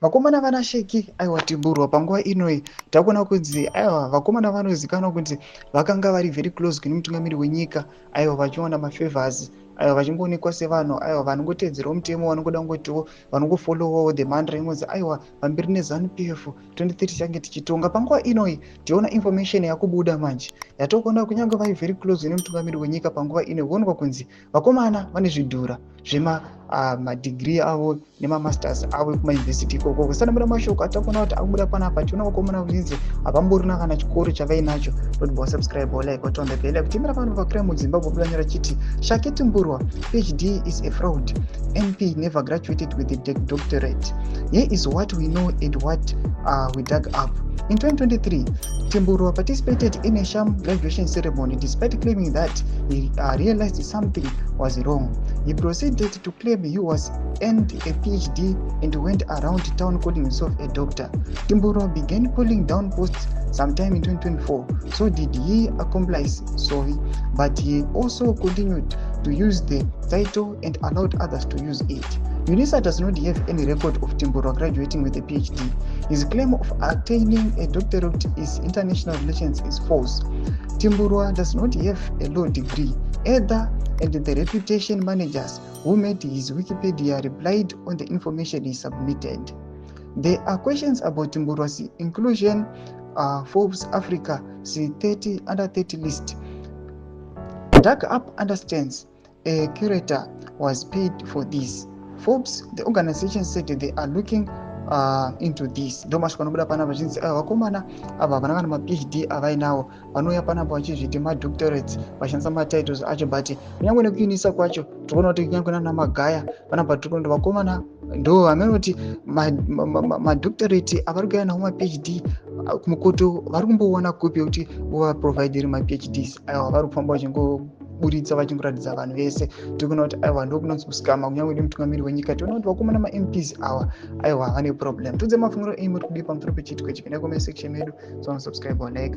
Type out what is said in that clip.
Vakomana vana Sheki aiwa Timburwa panguva inoi takuona kunzi aiwa vakomana vanozikanwa kuti vakanga vari very close kune mutungamiri wenyika, aiwa vachiwana mafavors, aiwa vachingoonekwa sevanhu aiwa vanongotedzerawo mutemo, vanongoda kungotiwo vanongofollowawo the mantra inonzi aiwa pamberi neZanu PF 2030 change tichitonga. Panguva inoi tiona information yakubuda manje yatokuona kunyange vari very close nemutungamiri wenyika panguva inoi kuonekwa kunzi vakomana vane zvidhura zvema madegree avo nemamasters avo kumayunivhesiti ikoko. Kusanamira mashoko atakuona kuti akubuda panapa tiona vakomana vazhinji havamborina kana chikoro chavainacho. Todwa subscribe or like watonda bell kutimira pano paCrime muZimbabwe bulanyira chiti Shaki Timburwa PhD is a fraud. MP never graduated with a doctorate. Here is what we know and what we dug up. In 2023, Timburwa participated in a sham graduation ceremony despite claiming that he realized something was wrong. He proceeded to claim he was earned a PhD and went around town calling himself a doctor. Timburwa began pulling down posts sometime in 2024. So did he accomplish so, but he also continued to use the title and allowed others to use it. UNISA does not have any record of Timburwa graduating with a PhD. His claim of attaining a doctorate in international relations is false. Timburwa does not have a law degree either, and the reputation managers who made his Wikipedia replied on the information he submitted. There are questions about Timburwa's inclusion Forbes Africa C30 under 30 list. Dug Up understands a curator was paid for this. Forbes, the organization, said they are looking into this. Ndomasho panobuda panapa chinzi vakomana ava vananga na PhD avainawo vanouya panapa vachizviti madoctorates vachishandisa matitles acho, but kunyangwe nekuunisa kwacho tinoona kuti kunyangwe nana Magaya panapa tiri kuona vakomana ndo vamene kuti madoctorate avari kuya nawo maPhD kumukoto vari kumbowana kopi yekuti vovaprovideri maPhDs aiwa vari kufamba vachingoburitsa vachingoratidza vanhu vese. Tikuona kuti aiwa ndokunonzi kuskama kunyangwe nemutungamiri wenyika. Tiona kuti vakomana maMPs awa aiwa vane problem. Tudze mafungiro enyu muri kudii pamusoro pechitiko ichi? Pinda comment section medu, so subscribe or like,